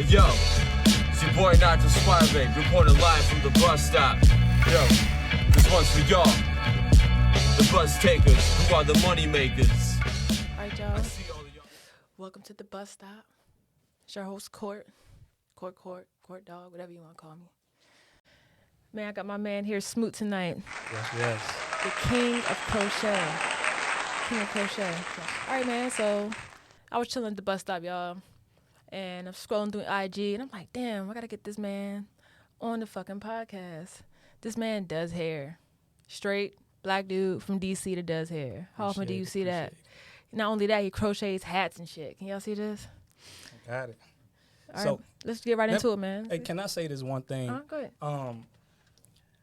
Yo, it's your boy Nacho Suave, reporting live from the bus stop. Yo, this one's for y'all, the bus takers, who are the money makers. Alright, y'all. Welcome to the bus stop. It's your host, Court Dog, whatever you want to call me. Man, I got my man here, Smoot, tonight. Yes. The king of crochet. All right, man, so I was chilling at the bus stop, y'all, and I'm scrolling through IG, and I'm like, damn, I got to get this man on the fucking podcast. This man does hair. Straight black dude from D.C. that does hair. How often do you see that? Not only that, he crochets hats and shit. Can y'all see this? Got it. All so right, let's get right into it, man. Hey, can I say this one thing? Go ahead.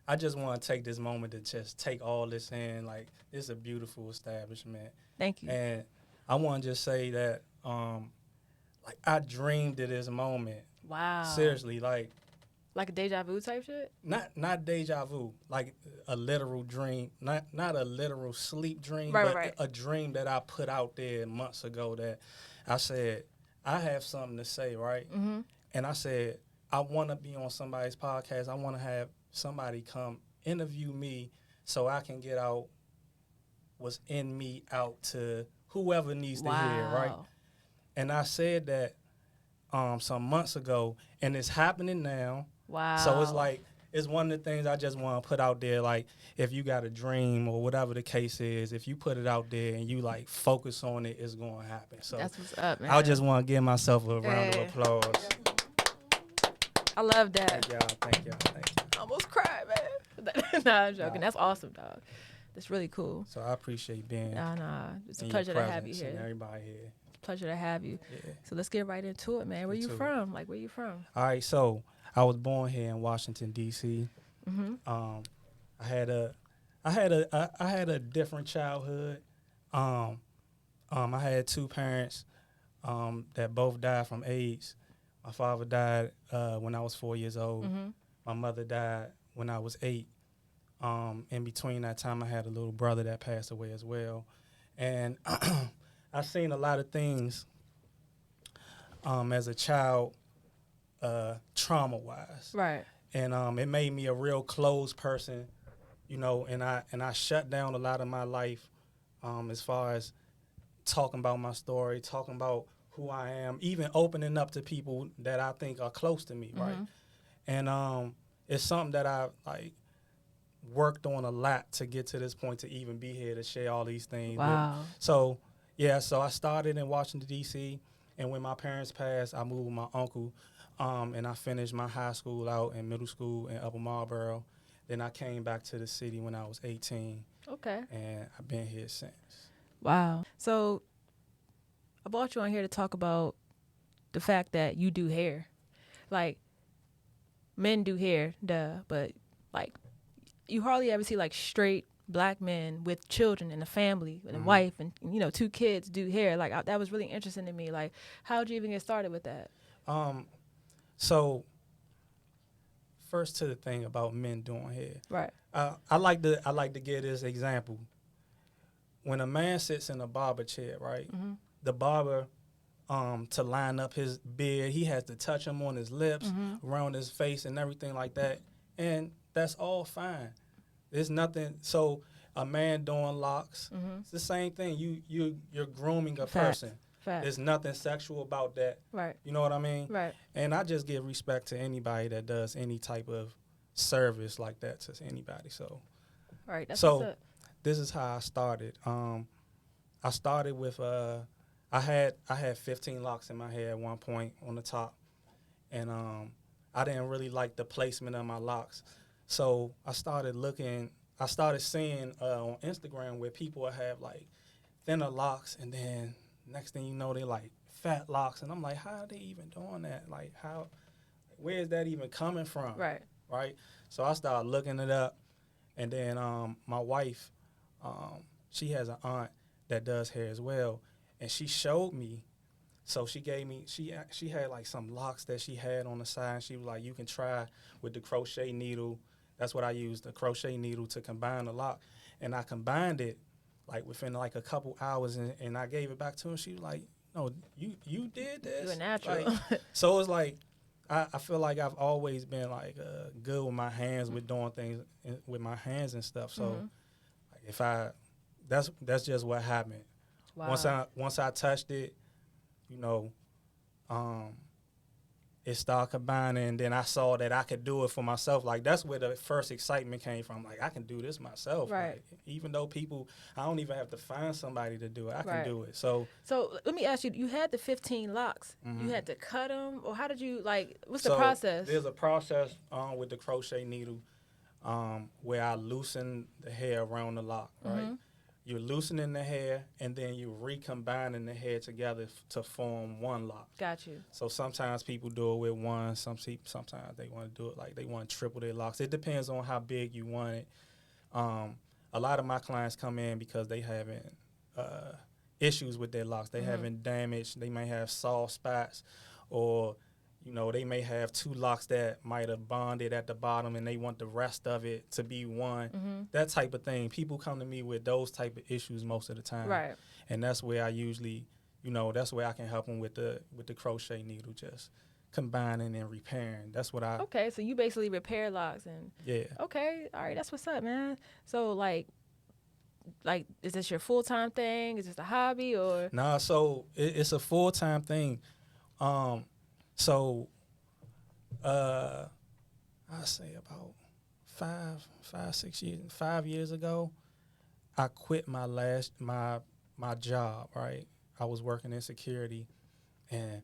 I just want to take this moment to just take all this in. Like, it's a beautiful establishment. Thank you. And I want to just say that, like, I dreamed of this moment. Wow. Seriously, like a deja vu type shit? Not deja vu, like a literal dream, not a literal sleep dream, right. A dream that I put out there months ago that I said, I have something to say, right? Mm-hmm. And I said, I want to be on somebody's podcast. I want to have somebody come interview me so I can get out what's in me out to whoever needs to hear, right? And I said that some months ago, and it's happening now. Wow. So it's like, it's one of the things I just want to put out there. Like, if you got a dream or whatever the case is, if you put it out there and you like focus on it, it's going to happen. So that's what's up, man. I just want to give myself a round of applause. I love that. Thank y'all. I almost cried, man. Nah, I'm joking. That's awesome, dog. That's really cool. So I appreciate being. Nah. It's a pleasure to have you here. And everybody here. It's a pleasure to have you. Yeah. So let's get right into it, man. Where you from? Like, where you from? All right. So I was born here in Washington D.C. Mm-hmm. I had a different childhood. I had two parents that both died from AIDS. My father died when I was 4 years old. Mm-hmm. My mother died when I was 8. In between that time, I had a little brother that passed away as well. And I've seen a lot of things as a child, trauma-wise. Right. And it made me a real closed person, you know, and I shut down a lot of my life as far as talking about my story, talking about who I am, even opening up to people that I think are close to me, right? And it's something that I like worked on a lot to get to this point to even be here to share all these things. Wow. So I started in Washington, D.C., and when my parents passed, I moved with my uncle, and I finished my high school out and middle school in Upper Marlboro. Then I came back to the city when I was 18. Okay. And I've been here since. Wow. So I brought you on here to talk about the fact that you do hair. Like, men do hair, duh, but like you hardly ever see like straight black men with children and a family and a wife and, you know, 2 kids do hair. Like, that was really interesting to me. Like, how'd you even get started with that? So first to the thing about men doing hair. Right. I like to give this example. When a man sits in a barber chair, right? Mm-hmm. The barber, to line up his beard, he has to touch him on his lips, around his face and everything like that. And that's all fine. There's nothing. So a man doing locks, it's the same thing. You're grooming a person. Fact. There's nothing sexual about that. Right. You know what I mean? Right. And I just give respect to anybody that does any type of service like that to anybody. So, All right. That's so this is how I started. I started with I had 15 locks in my hair at one point on the top, and I didn't really like the placement of my locks. So I started seeing on Instagram where people have like thinner locks, and then next thing you know, they like fat locks, and I'm like, how are they even doing that? Like, where is that even coming from? Right. So I started looking it up, and then my wife, she has an aunt that does hair as well, and she showed me. So she gave me, she had like some locks that she had on the side. She was like, you can try with the crochet needle. That's what I used, the crochet needle, to combine the lock. And I combined it like within like a couple hours, and I gave it back to her. She was like, no, you did this? You're natural. Like, so it's like, I feel like I've always been like good with my hands, with doing things with my hands and stuff. So like if that's just what happened. Wow. Once I touched it, you know, it started combining, and then I saw that I could do it for myself. Like that's where the first excitement came from. Like I can do this myself. Right. Like, even though I don't even have to find somebody to do it. I can Right. do it. So let me ask you: you had the 15 locks. Mhm. You had to cut them, or how did you like? What's the so process? there's a process with the crochet needle where I loosen the hair around the lock. Right. You're loosening the hair, and then you're recombining the hair together to form one lock. Got you. So sometimes people do it with one. Sometimes they want to do it like they want to triple their locks. It depends on how big you want it. A lot of my clients come in because they having issues with their locks. They having damage. They may have soft spots, or they may have two locks that might have bonded at the bottom, and they want the rest of it to be one. That type of thing. People come to me with those type of issues most of the time. Right. And that's where I usually, that's where I can help them with the crochet needle, just combining and repairing. That's what I. Okay, so you basically repair locks and. Yeah. Okay, all right, that's what's up, man. So like, is this your full-time thing? Is this a hobby or? Nah, so it's a full-time thing. So, I say about 5 years ago, I quit my job. Right, I was working in security, and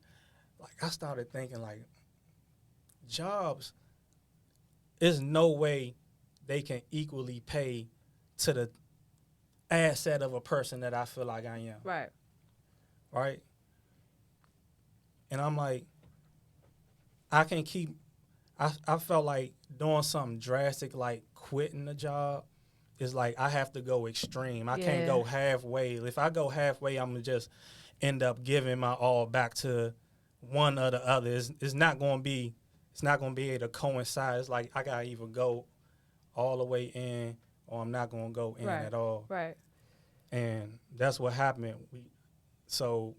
like I started thinking like, jobs, there's no way they can equally pay to the asset of a person that I feel like I am. Right. Right. And I'm like, I can keep. I felt like doing something drastic, like quitting the job, is like I have to go extreme. I can't go halfway. If I go halfway, I'm gonna just end up giving my all back to one or the other. It's not gonna be able to coincide. It's like I gotta either go all the way in, or I'm not gonna go in at all. Right. And that's what happened. So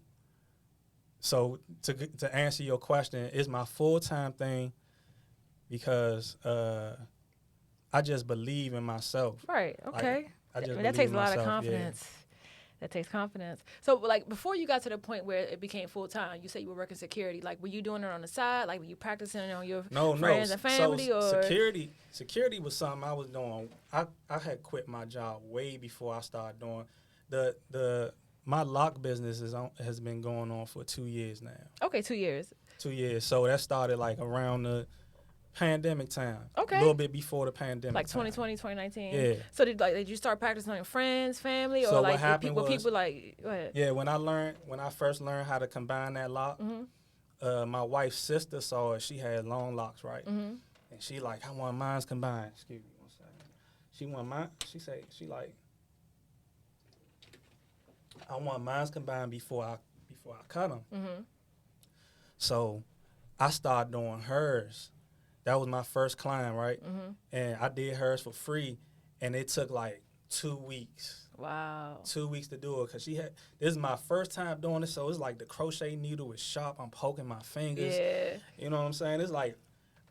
to answer your question, it's my full-time thing because I just believe in myself. Right. Okay. That takes a lot of confidence. Yeah. That takes confidence. So, like, before you got to the point where it became full-time, you said you were working security. Like, were you doing it on the side? Like, were you practicing on your friends and family? So or? Security was something I was doing. I had quit my job way before I started doing my lock business has been going on for 2 years now. Okay, 2 years. 2 years. So that started like around the pandemic time. Okay. A little bit before the pandemic. Like time. 2020, 2019. Yeah. So did you start practicing on your friends, family, or so like what happened were was, people like? Go ahead. Yeah, when I first learned how to combine that lock, my wife's sister saw it. She had long locks, right? And she like, I want mine's combined. Excuse me one second. She want mine. She like, I want mine's combined before I cut them. So I started doing hers. That was my first client, right? And I did hers for free, and it took like 2 weeks. Wow. 2 weeks to do it because this is my first time doing it, so it's like the crochet needle is sharp. I'm poking my fingers. Yeah. You know what I'm saying? It's like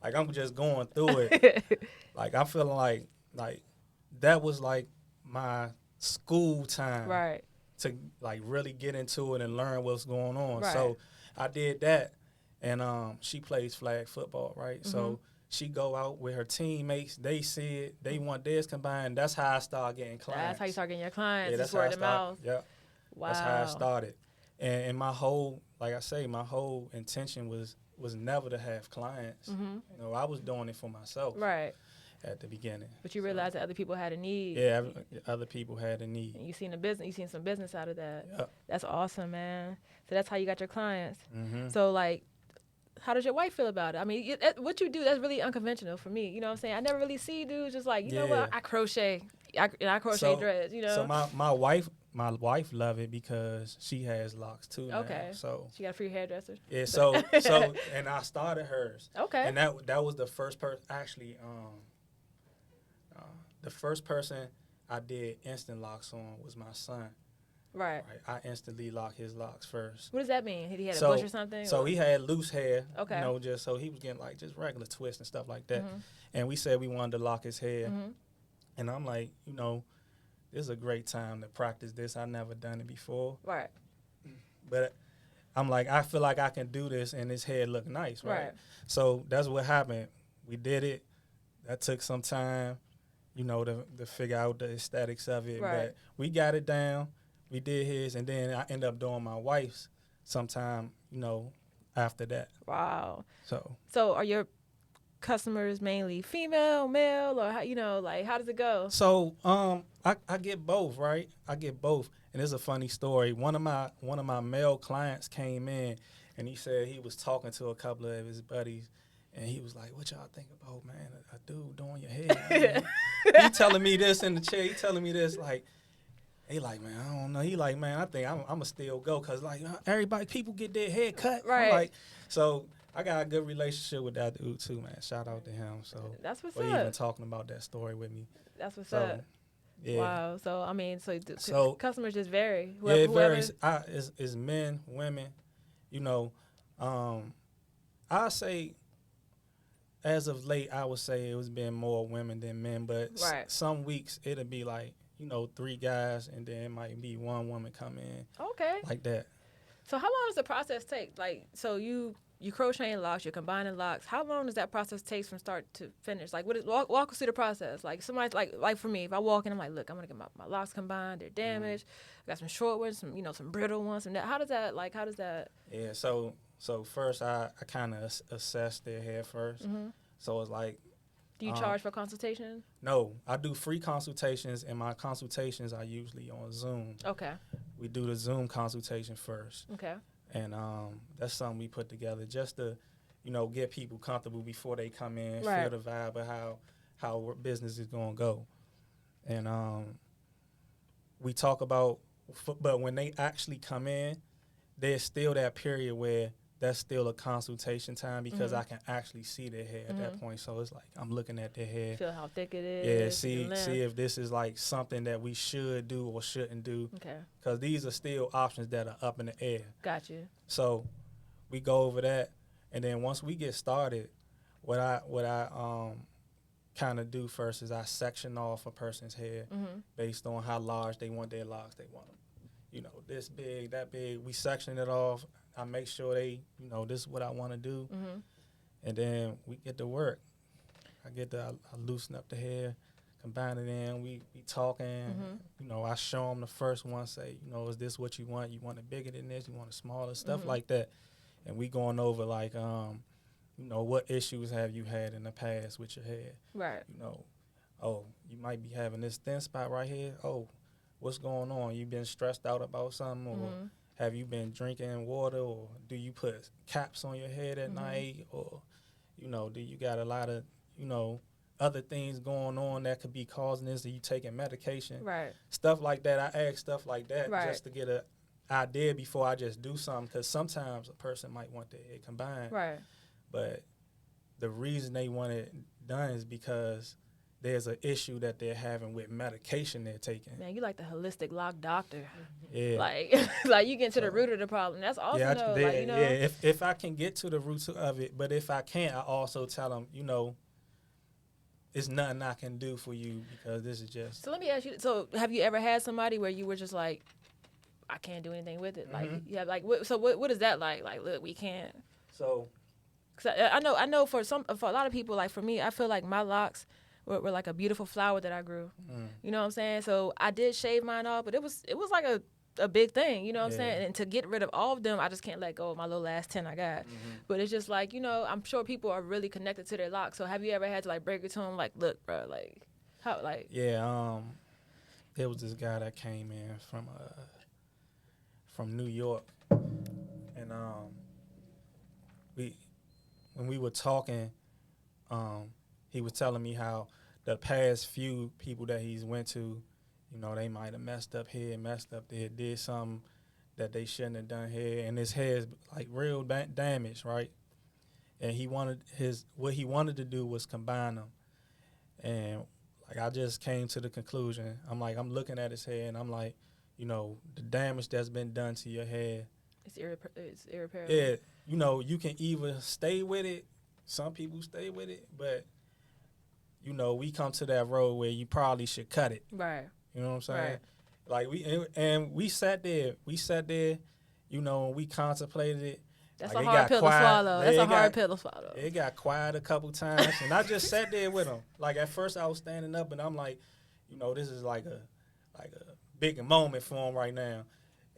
I'm just going through it. Like I'm feeling like that was like my school time. Right. To like really get into it and learn what's going on. Right. So I did that, and she plays flag football, right? So she go out with her teammates. They see it. They want theirs combined. That's how I start getting clients. That's how you start getting your clients. Yeah, that's word of mouth. Yeah. Wow. That's how I started. And my whole, like I say, my whole intention was never to have clients. I was doing it for myself. Right. At the beginning. But you realized that other people had a need. Yeah, other people had a need. And you seen some business out of that. Yeah. That's awesome, man. So that's how you got your clients. So like, how does your wife feel about it? I mean, what you do, that's really unconventional for me. You know what I'm saying? I never really see dudes just like, you know what, I crochet. I crochet dreads, you know? So my wife love it because she has locks too now. Okay. So she got a free hairdresser? Yeah, so and I started hers. Okay. And that was the first person, actually, the first person I did instant locks on was my son. Right. I instantly lock his locks first. What does that mean? He had a So, bush or something? So he had loose hair, Okay. you know, just so he was getting like just regular twists and stuff like that. Mm-hmm. And we said we wanted to lock his hair. Mm-hmm. And I'm like, you know, this is a great time to practice this. I've never done it before. Right. But I'm like, I feel like I can do this and his hair look nice, right? Right. So that's what happened. We did it. That took some time, you know, to figure out the aesthetics of it. Right. But we got it down. We did his, and then I ended up doing my wife's sometime, you know, after that. Wow. So are your customers mainly female, male, or how, you know, like how does it go? So I get both, right? I get both. And it's a funny story. One of my male clients came in and he said he was talking to a couple of his buddies and he was like, "What y'all think about, man, a dude doing your hair?" I mean, he telling me this in the chair. He telling me this like, he like, "Man, I don't know." He like, "Man, I think I'm going to still go because like people get their hair cut." Right. I'm like, so I got a good relationship with that dude too, man. Shout out to him. So that's what's for up. even talking about that story with me. That's what's So, up. yeah. Wow. So I mean, So customers just vary. Yeah, it Whoever. varies. It's men, women. You know, I say as of late, I would say it was been more women than men. But Right. some weeks it'll be like, you know, 3 guys, and then it might be 1 woman come in Okay. like that. So how long does the process take? Like, so you crocheting locks, you're combining locks. How long does that process take from start to finish? Like, walk us through the process. Like, somebody's like for me, if I walk in, I'm like, look, I'm gonna get my locks combined. They're damaged. I got some short ones, some brittle ones, and that. How does that? Yeah. So first, I kind of assess their hair first. Mm-hmm. So it's like, Do you charge for consultation? no, I do free consultations, and my consultations are usually on Zoom. Okay. We do the Zoom consultation first. Okay. And that's something we put together just to, you know, get people comfortable before they come in, Right. feel the vibe of how our business is going to go. And we talk about, but when they actually come in, there's still that period where that's still a consultation time because I can actually see their hair at that point. So it's like I'm looking at their hair. Feel how thick it Yeah, is. see if this is like something that we should do or shouldn't do. Okay. Because these are still options that are up in the air. Got you. So we go over that, and then once we get started, what I kind of do first is I section off a person's hair based on how large they want their locks. They want them, you know, this big, that big. We section it off. I make sure they, you know, this is what I want to do, and then we get to work. I loosen up the hair, combine it in. We talking. You know, I show them the first one. Say, you know, is this what you want? You want it bigger than this? You want it smaller? Stuff like that. And we going over like, you know, what issues have you had in the past with your hair? Right. You know, oh, you might be having this thin spot right here. Oh, what's going on? You been stressed out about something, or have you been drinking water, or do you put caps on your head at night, or, you know, do you got a lot of, you know, other things going on that could be causing this? Are you taking medication? Right. Stuff like that. I ask stuff like that Right. just to get an idea before I just do something, because sometimes a person might want their hair combined. Right. But the reason they want it done is because there's an issue that they're having with medication they're taking. Man, you like the holistic lock doctor. Yeah. Like you get to the root of the problem. That's awesome, though. Like, you know. Yeah, if I can get to the roots of it, but if I can't, I also tell them, you know, it's nothing I can do for you because this is just. So let me ask you. So have you ever had somebody where you were just like, I can't do anything with it? Like, yeah, like what is that like? Like, look, we can't. So. Cause I know for a lot of people, like for me, I feel like my locks were like a beautiful flower that I grew. You know what I'm saying? So I did shave mine off, but it was like a big thing. You know what I'm saying? And to get rid of all of them, I just can't let go of my little last 10 I got. But it's just like, you know, I'm sure people are really connected to their locks. So have you ever had to like break it to them? Like, look, bro, like how like. Yeah. There was this guy that came in from New York, and when we were talking, he was telling me how the past few people that he's went to, you know, they might have messed up here, messed up there, did something that they shouldn't have done here, and his hair is like real damaged, right? And what he wanted to do was combine them, and like I just came to the conclusion. I'm looking at his hair, and I'm like, you know, the damage that's been done to your hair. It's irreparable. Yeah, you know, you can either stay with it. Some people stay with it, but you know, we come to that road where you probably should cut it. Right. You know what I'm saying? Right. Like we sat there, you know, and we contemplated it. That's like, a hard pill to swallow. That's a hard pill to swallow. It got quiet a couple times, and I just sat there with him. Like at first, I was standing up, and I'm like, you know, this is like a big moment for him right now.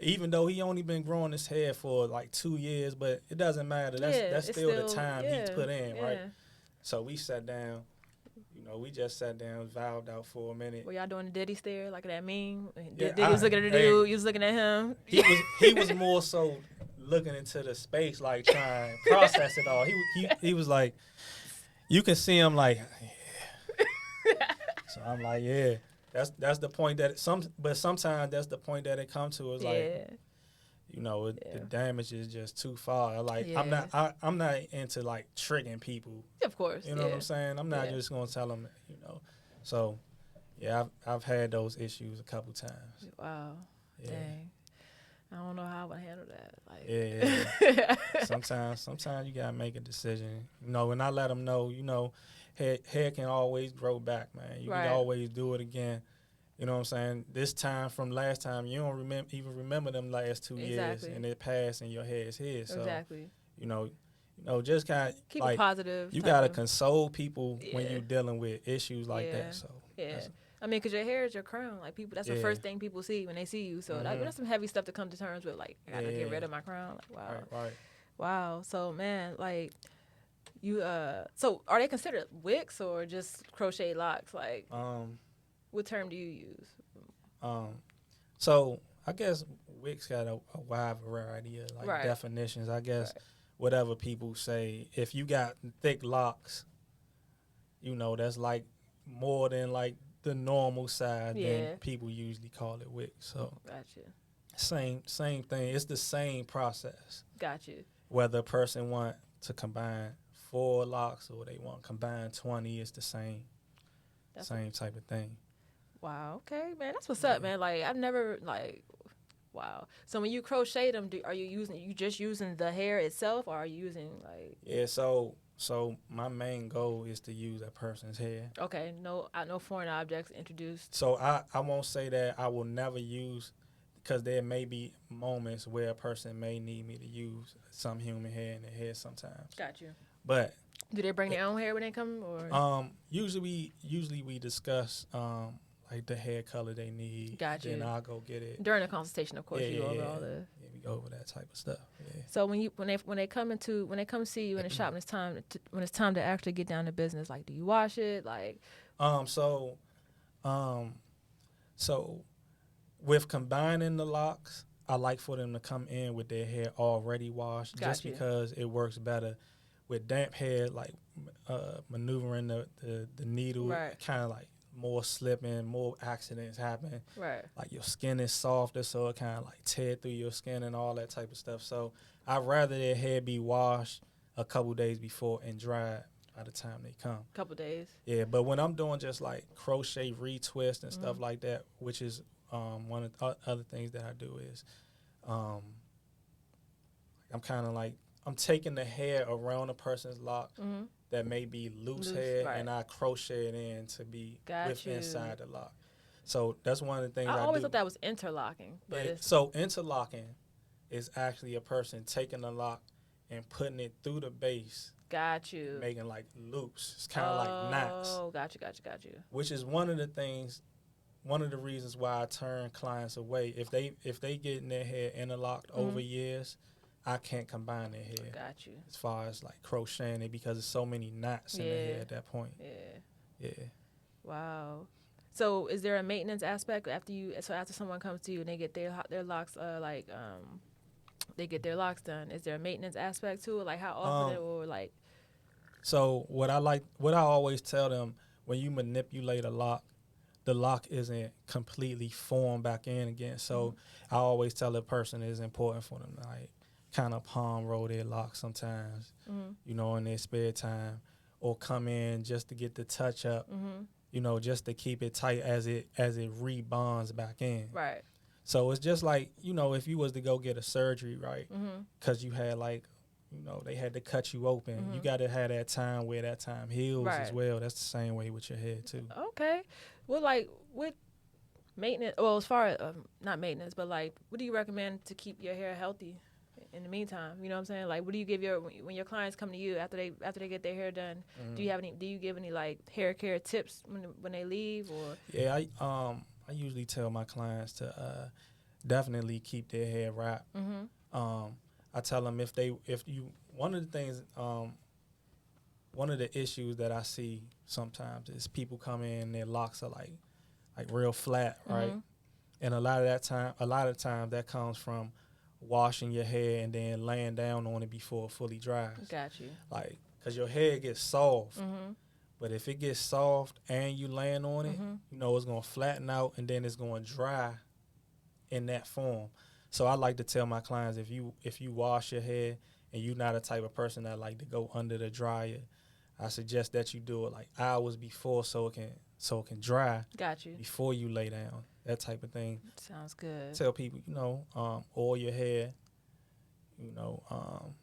Even though he only been growing his hair for like 2 years, but it doesn't matter. That's still the time he put in, right? So we sat down. You know, we just sat down, vowed out for a minute. Were y'all doing the Diddy stare like that meme? Yeah, Diddy was looking at the dude, you was looking at him. He was more so looking into the space, like trying to process it all. He was like, you can see him like, yeah. So I'm like, yeah. That's the point that but sometimes that's the point that it comes to is like, you know, the damage is just too far. Like I'm not into like tricking people. Of course, you know what I'm saying. I'm not just gonna tell them, you know. So yeah, I've had those issues a couple times. Wow, dang. I don't know how I would handle that. Like, yeah. Sometimes you gotta make a decision. You know, and I let them know, you know, hair can always grow back, man. You can always do it again. You know what I'm saying? This time from last time, you don't remember them last 2 years, and it passed, and your hair is here. So, you know, just kind of keep it positive. You gotta console people when you're dealing with issues like that. So I mean, because your hair is your crown. Like people, that's the first thing people see when they see you. So that's some heavy stuff to come to terms with. Like, I gotta get rid of my crown. Like, wow, right. Wow. So man, like you. So are they considered wicks or just crochet locks? Like, what term do you use? So I guess wicks got a wide variety of like definitions. I guess whatever people say. If you got thick locks, you know, that's like more than like the normal side, then people usually call it wicks. So gotcha. Same thing. It's the same process. Gotcha. Whether a person want to combine 4 locks or they want to combine 20, it's the same type of thing. Wow. Okay, man. That's what's up, man. Like I've never like. Wow. So when you crochet them, are you just using the hair itself, or are you using like? Yeah. So my main goal is to use a person's hair. Okay. No foreign objects introduced. So I won't say that I will never use, because there may be moments where a person may need me to use some human hair in their hair sometimes. Got you. But do they bring their own hair when they come, or? Usually we discuss like the hair color they need. Got you. Then I'll go get it during the consultation. Of course, you go over all the. Yeah, we go over that type of stuff. Yeah. So when they come see you in the shop, and when it's time to actually get down to business, like, do you wash it? Like, so with combining the locks, I like for them to come in with their hair already washed, just because it works better. With damp hair, like maneuvering the needle, kind of like more slipping, more accidents happen. Right. Like your skin is softer, so it kind of like tear through your skin and all that type of stuff. So I'd rather their hair be washed a couple days before and dried by the time they come. Couple days. Yeah, but when I'm doing just like crochet retwist and stuff like that, which is one of the other things that I do is I'm kind of like I'm taking the hair around a person's lock that may be loose hair, and I crochet it in to be inside the lock. So that's one of the things I do. I always thought that was interlocking. But so interlocking is actually a person taking the lock and putting it through the base. Got you. Making like loops. It's kind of like knots. Oh, got you. Which is one of the reasons why I turn clients away. If they getting their hair interlocked over years, I can't combine their hair. Got you. As far as like crocheting it, because there's so many knots in the hair at that point. Yeah. Wow. So is there a maintenance aspect after someone comes to you and they get their locks they get their locks done? Is there a maintenance aspect to it? Like how often or like? So what I always tell them, when you manipulate a lock, the lock isn't completely formed back in again. So I always tell the person it's important for them to like kind of palm roll their lock sometimes, you know, in their spare time, or come in just to get the touch up, you know, just to keep it tight as it rebonds back in. Right. So it's just like, you know, if you was to go get a surgery, right? Because you had like, you know, they had to cut you open. You got to have that time where that time heals as well. That's the same way with your head too. Okay. Well, like with maintenance, well, as far as not maintenance, but like, what do you recommend to keep your hair healthy in the meantime? You know what I'm saying? Like, what do you give when your clients come to you after they get their hair done? Do you give any like hair care tips when they leave or? Yeah, I usually tell my clients to definitely keep their hair wrapped. I tell them one of the things, one of the issues that I see sometimes is people come in, their locks are like real flat, right? And a lot of times that comes from washing your hair and then laying down on it before it fully dries. Got you. Like, cause your hair gets soft, but if it gets soft and you laying on it, you know it's gonna flatten out and then it's gonna dry in that form. So I like to tell my clients, if you wash your hair and you're not a type of person that like to go under the dryer, I suggest that you do it like hours before so it can dry. Got you. Before you lay down, that type of thing. Sounds good. Tell people, you know, oil your hair. You know,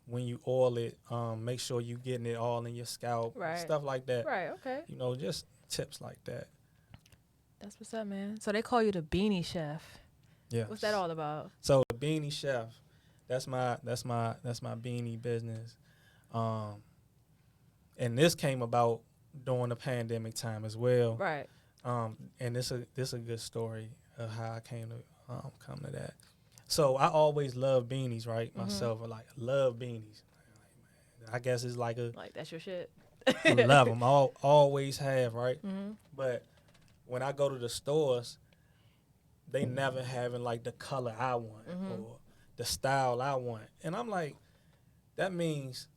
when you oil it, make sure you getting it all in your scalp, stuff like that. Right. Okay. You know, just tips like that. That's what's up, man. So they call you the Beanie Chef. Yeah. What's that all about? So the Beanie Chef, that's my beanie business. And this came about during the pandemic time as well. Right. And this a good story of how I came to come to that. So I always loved beanies, right? Myself, I love beanies. I guess it's like that's your shit. I love them. Always have, right? But when I go to the stores, they never having like the color I want or the style I want. And I'm like, that means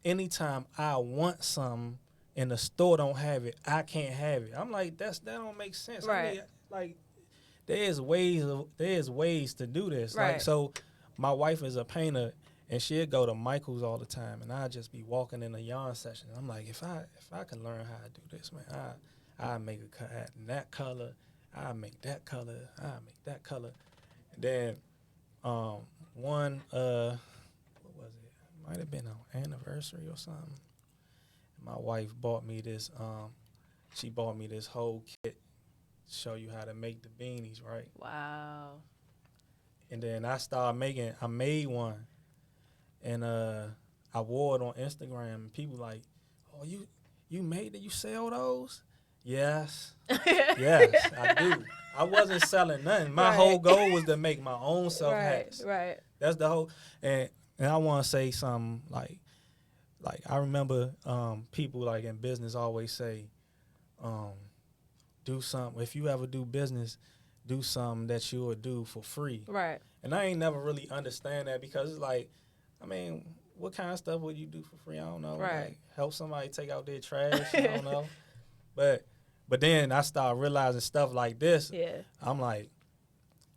anytime I want something and the store don't have it, I can't have it. I'm like, that don't make sense. Right. I mean, like, there's ways to do this. Right. Like, so my wife is a painter and she'll go to Michael's all the time, and I'll just be walking in a yarn session. I'm like, if I can learn how to do this, man, I make a cut in that color. I make that color. I make that color. And then what was it? It might have been an anniversary or something. My wife bought me this. She bought me this whole kit to show you how to make the beanies, right? Wow. And then I made one, and I wore it on Instagram. And people like, oh, you made it? You sell those? Yes. Yes, I do. I wasn't selling nothing. My whole goal was to make my own self hats. Right. That's the whole. And I want to say something like I remember people like in business always say, do something. If you ever do business, do something that you would do for free. Right. And I ain't never really understand that, because it's like, I mean, what kind of stuff would you do for free? I don't know. Right. Like, help somebody take out their trash. I don't know. But then I started realizing stuff like this. Yeah. I'm like,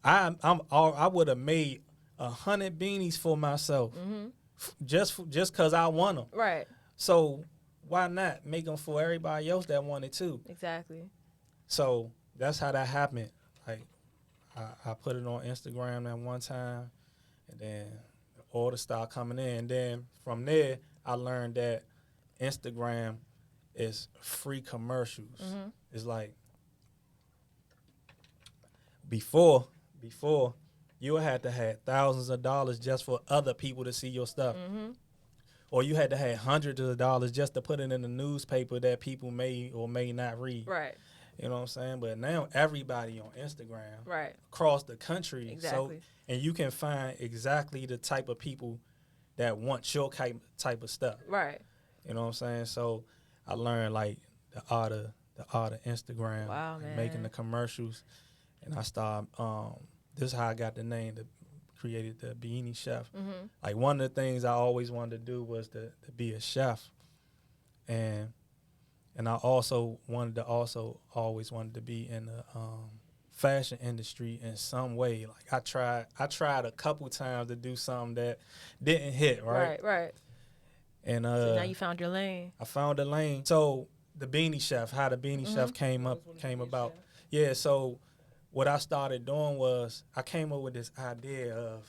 I would have made 100 beanies for myself, just because I want them. Right. So why not make them for everybody else that wanted too? Exactly. So that's how that happened. Like, I put it on Instagram that one time, and then the orders started coming in. And then from there, I learned that Instagram is free commercials. It's like before you had to have thousands of dollars just for other people to see your stuff. Or you had to have hundreds of dollars just to put it in the newspaper that people may or may not read. Right. You know what I'm saying? But now everybody on Instagram, right, across the country. Exactly. So, and you can find exactly the type of people that want your type of stuff. Right. You know what I'm saying? So I learned like the art of Instagram. Wow, and man. making the commercials. And I started, this is how I got the name, created the Beanie Chef. Mm-hmm. Like, one of the things I always wanted to do was to be a chef. And I also always wanted to be in the fashion industry in some way. Like, I tried a couple times to do something that didn't hit, right? Right. And so now you found your lane. I found the lane. So the Beanie Chef, how the Beanie Chef came about. Yeah, so what I started doing was I came up with this idea of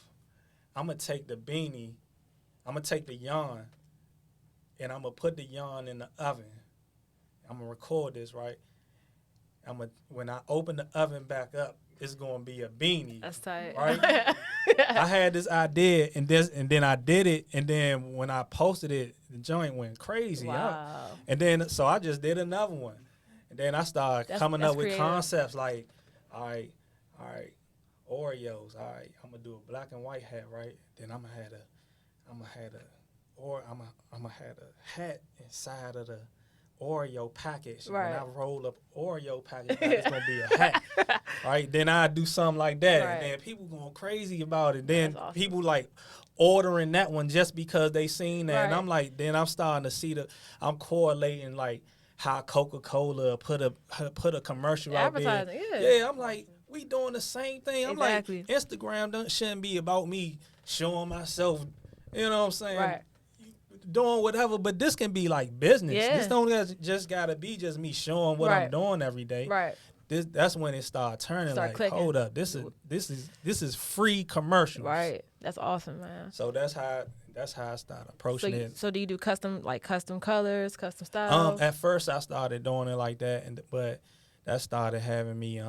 I'm going to take the beanie, I'm going to take the yarn, and I'm going to put the yarn in the oven. I'm going to record this, right? When I open the oven back up, it's going to be a beanie. That's tight. Right? I had this idea, and then I did it, and then when I posted it, the joint went crazy. Wow. And then, so I just did another one. And then I started coming up with creative. concepts like, all right, Oreos. All right, I'm going to do a black and white hat, right? Then I'm going to have a hat inside of the Oreo package. Right. When I roll up Oreo package, it's gonna be a hat. Right? Then I do something like that. Right. And then people going crazy about it. Then Awesome. people like ordering that one just because they seen that. Right. And I'm like, then I'm starting to see I'm correlating like how Coca-Cola put a commercial out there. Advertising, yeah. Yeah, I'm like, we doing the same thing. I'm Exactly. like, Instagram shouldn't be about me showing myself, you know what I'm saying? Right. Doing whatever, but this can be like business. Yeah. This don't just gotta be just me showing what I'm doing every day. Right. That's when it started turning like, clicking. hold up, this is free commercials. Right. That's awesome, man. So that's how I started approaching it. So do you do custom colors, custom styles? At first I started doing it like that, but that started having me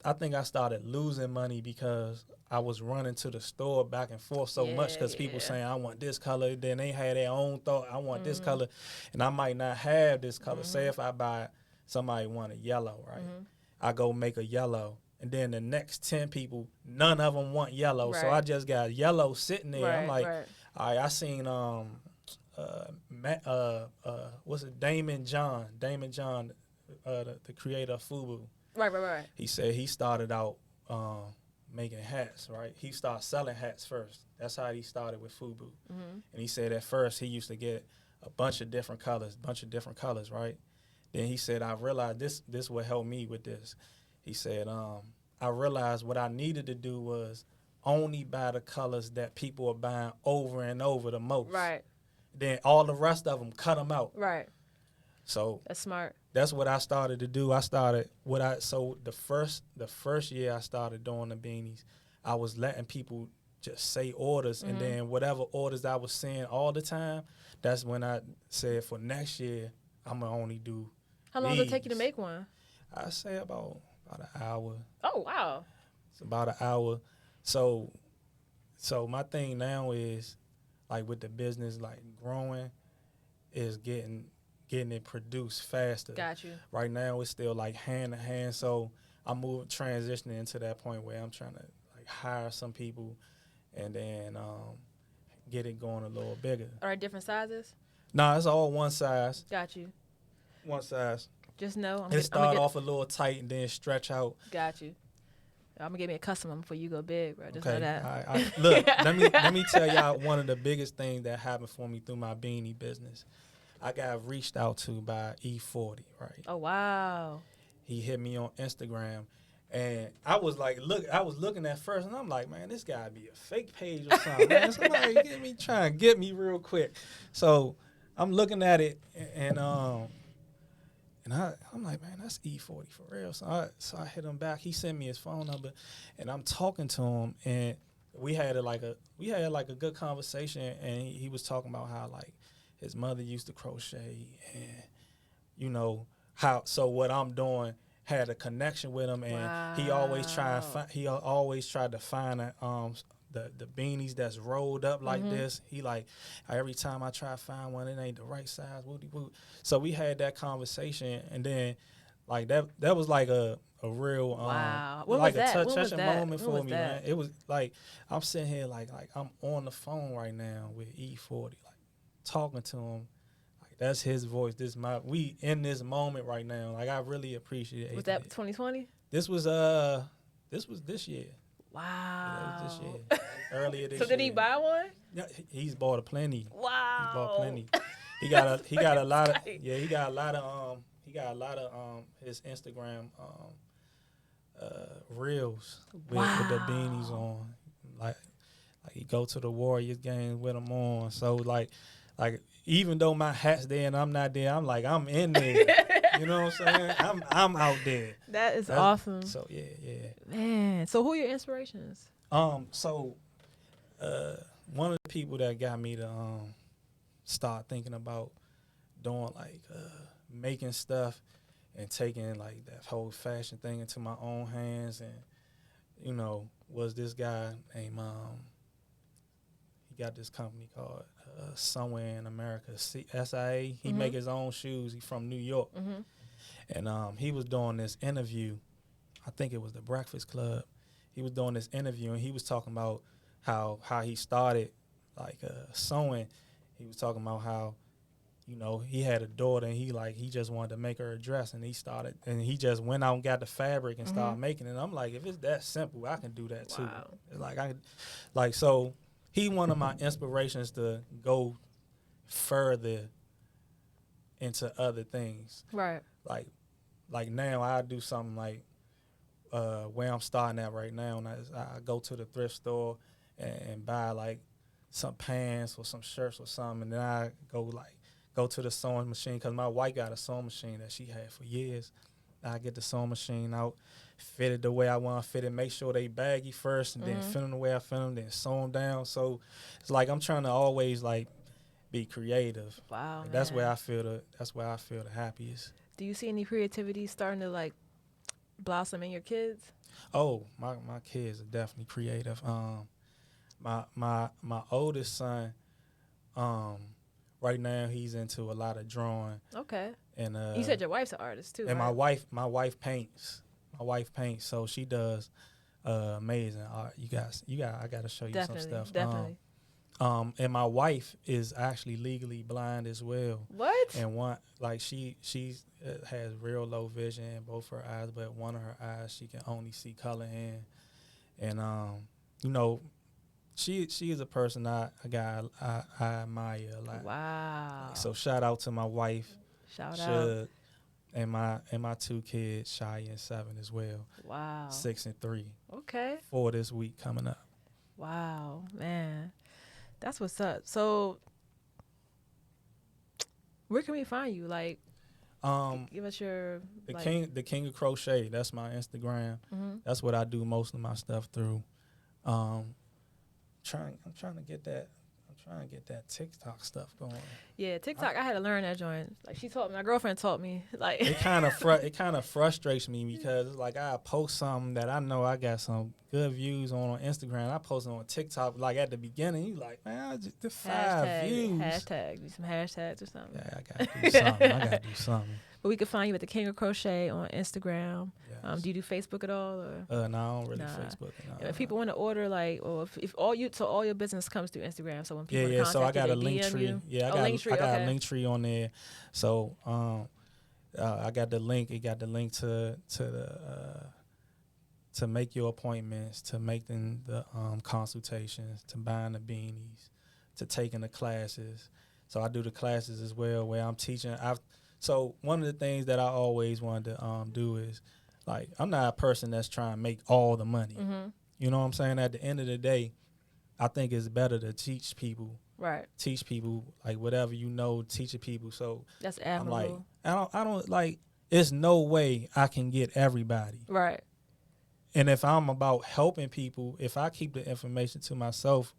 I think I started losing money because I was running to the store back and forth so much because people saying I want this color, then they had their own thought, I want this color, and I might not have this color. Say if I buy, somebody want a yellow, right? I go make a yellow, and then the next 10 people, none of them want yellow, so I just got yellow sitting there. I'm like, all right, I seen what's it, Damon John, the creator of FUBU. Right. He said he started out making hats, right? He started selling hats first. That's how he started with FUBU. And he said at first he used to get a bunch of different colors, right? Then he said, I realized this would help me with this. He said, I realized what I needed to do was only buy the colors that people are buying over and over the most. Right. Then all the rest of them, cut them out. Right. So that's smart. That's what I started to do. So the first year I started doing the beanies, I was letting people just say orders, and then whatever orders I was seeing all the time, that's when I said for next year I'm gonna only do. How long does it take you to make one? I say about an hour. Oh wow! It's about an hour. So my thing now is like with the business like growing, is getting it produced faster. Got you. Right now it's still like hand to hand, so I'm transitioning into that point where I'm trying to like hire some people and then get it going a little bigger. Are it different sizes? Nah, it's all one size. Got you. One size. Just know. It start off a little tight and then stretch out. Got you. I'm gonna get me a custom one before you go big, bro. Just know that. Look, let me tell y'all one of the biggest things that happened for me through my beanie business. I got reached out to by E40, right? Oh wow. He hit me on Instagram, and I was looking at first, and I'm like, man, this gotta be a fake page or something. Man. Somebody trying to get me real quick. So I'm looking at it, and I'm like, man, that's E40 for real. So I hit him back. He sent me his phone number, and I'm talking to him, and we had a good conversation, and he was talking about how like his mother used to crochet, and you know how. So what I'm doing had a connection with him, and he always tried to find the beanies that's rolled up like this. He like every time I try to find one, it ain't the right size. Woody. So we had that conversation, and then like that was like a real like a touching moment for me, man. It was like I'm sitting here like I'm on the phone right now with E40, like talking to him. Like that's his voice. We in this moment right now. Like I really appreciate it. Was that 2020? This was this year. Wow. Yeah, this year. Earlier this year. So did he buy one? Yeah, he's bought a plenty. Wow. He bought plenty. He got a lot of his Instagram reels with the beanies on. Like he go to the Warriors games with them on. So like even though my hat's there and I'm not there, I'm in there. You know what I'm saying? I'm out there. That's awesome. So yeah. Man, so who are your inspirations? So one of the people that got me to start thinking about doing like making stuff and taking like that whole fashion thing into my own hands, and you know, was this guy named he got this company called Somewhere in America, SIA. He make his own shoes. He from New York. And he was doing this interview. I think it was the Breakfast Club. He was doing this interview, and he was talking about how he started like sewing. He was talking about how, you know, he had a daughter, and he just wanted to make her a dress, and he just went out and got the fabric and started making it. And I'm like, if it's that simple, I can do that too. Like so he one of my inspirations to go further into other things. Right. Like now I do something like where I'm starting at right now, and I go to the thrift store and buy like some pants or some shirts or something, and then I go to the sewing machine, because my wife got a sewing machine that she had for years. I get the sewing machine out, fit it the way I want to fit it, make sure they baggy first, and then fit them the way I fit them, then sew them down. So it's like I'm trying to always like be creative. Wow, man. That's where I feel the happiest. Do you see any creativity starting to like blossom in your kids? Oh, my kids are definitely creative. My oldest son, right now he's into a lot of drawing. Okay. And you said your wife's an artist too, and right? my wife paints. My wife paints, so she does amazing art. I gotta show you some stuff. Definitely. And my wife is actually legally blind as well. What? And one, like she has real low vision in both her eyes, but one of her eyes she can only see color in. And you know, she is a person I admire a lot. Wow. Like, so shout out to my wife. Shout out. And my two kids, Shy and 7 as well. Wow. 6 and 3. Okay. 4 this week coming up. Wow, man. That's what's up. So where can we find you? Like, give us your the King of Crochet. That's my Instagram. That's what I do most of my stuff through. I'm trying to get that TikTok stuff going. Yeah, TikTok. I had to learn that joint. Like she taught me. My girlfriend taught me. Like it kind of frustrates me, because it's like I post something that I know I got some good views on Instagram. I post it on TikTok like at the beginning. You like, man, the 5 views. Hashtag. Do some hashtags or something. Yeah, I gotta do something. But we can find you at the King of Crochet on Instagram. Yes. Do you do Facebook at all? Or? No, I don't really Facebook. No, if people want to order, like, or if all your business comes through Instagram. So when people contact so I got you, a link tree. you? Yeah, I got a link tree on there. So I got the link. It got the link to make your appointments, to making the consultations, to buying the beanies, to taking the classes. So I do the classes as well, where I'm teaching. So one of the things that I always wanted to do is, like, I'm not a person that's trying to make all the money. You know what I'm saying? At the end of the day, I think it's better to teach people. Right. Teach people, like, whatever you know, teach people. So that's admirable. I'm like, I don't like, there's no way I can get everybody. Right. And if I'm about helping people, if I keep the information to myself,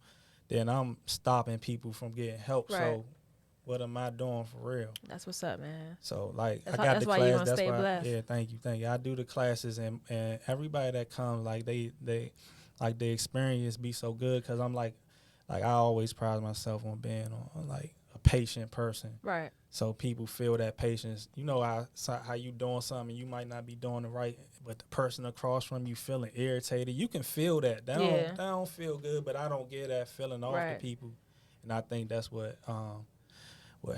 then I'm stopping people from getting help. Right. So what am I doing for real? That's what's up, man. So like, that's I got that's the why class. You want to that's stay why. Blessed. Yeah, thank you. I do the classes, and everybody that comes, like they like the experience be so good, because I'm like I always pride myself on being on like a patient person. Right. So people feel that patience. You know how you doing something, you might not be doing it right, but the person across from you feeling irritated, you can feel that. That don't feel good, but I don't get that feeling off the people, and I think that's what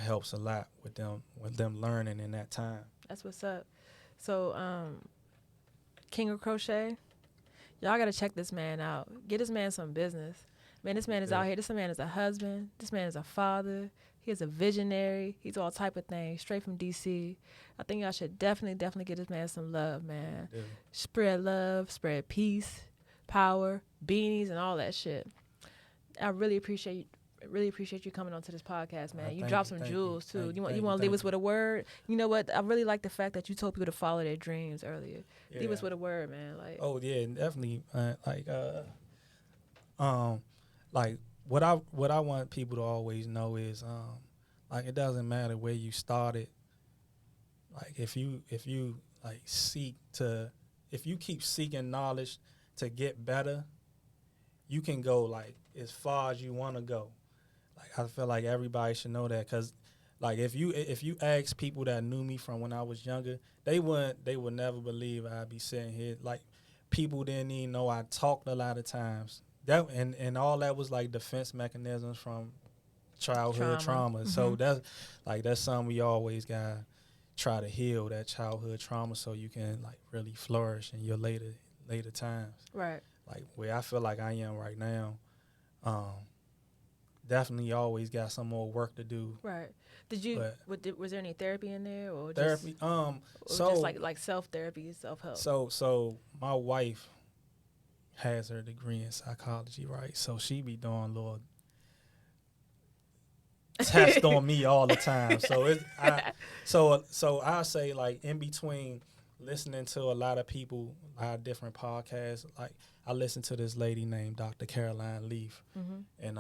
helps a lot with them learning in that time. That's what's up. So King of Crochet, y'all gotta check this man out. Get this man some business. Man, this man is out here. This man is a husband. This man is a father. He is a visionary. He's all type of things, straight from DC. I think y'all should definitely get this man some love, man. Yeah. Spread love, spread peace, power, beanies, and all that shit. I really appreciate really appreciate you coming onto this podcast, man. You Thank dropped you, some thank jewels you, too. thank You want you, to thank leave you. us with a word? You know what? I really like the fact that you told people to follow their dreams earlier. Leave us Yeah. with a word, man. Like, Oh yeah, definitely. Like what I want people to always know is like it doesn't matter where you started. Like if you like if you keep seeking knowledge to get better, you can go like as far as you want to go. Like I feel like everybody should know that, because like if you ask people that knew me from when I was younger, they would never believe I'd be sitting here. Like people didn't even know I talked a lot of times. That and all that was like defense mechanisms from childhood trauma. Mm-hmm. So that's something we always gotta try to heal, that childhood trauma, so you can like really flourish in your later times. right. Like where I feel like I am right now, definitely always got some more work to do. Right. Did you? Was there any therapy in there, or Therapy, just like self therapy, self help? So my wife has her degree in psychology, right? So she be doing little tests on me all the time. So I say like in between listening to a lot of people, a lot of different podcasts, like I listen to this lady named Dr. Caroline Leaf, and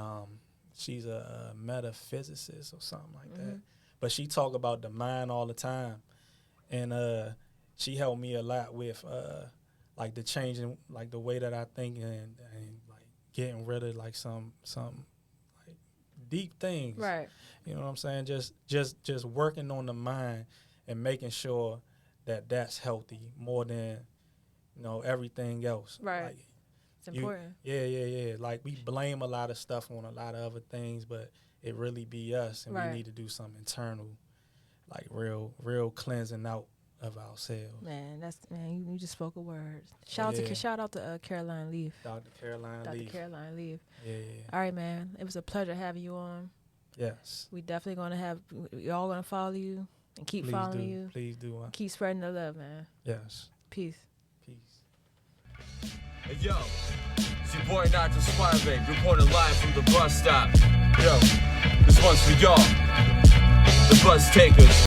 she's a metaphysicist or something like that. But she talk about the mind all the time, and she helped me a lot with like the changing, like the way that I think, and like getting rid of like some like deep things. Right. You know what I'm saying? Just working on the mind and making sure that that's healthy more than everything else. Right. Like, it's important. Yeah. Like we blame a lot of stuff on a lot of other things, but it really be us, and Right. we need to do something internal, like real cleansing out of ourselves. Man, you just spoke a word. Shout out to Caroline Leaf. Dr. Caroline Leaf. Yeah. All right, man. It was a pleasure having you on. Yes. We definitely we're all gonna follow you and keep following you. Please do. Keep spreading the love, man. Yes. Peace. Hey yo, it's your boy Not Just Babe, reporting live from the bus stop. Yo, this one's for y'all, the bus takers.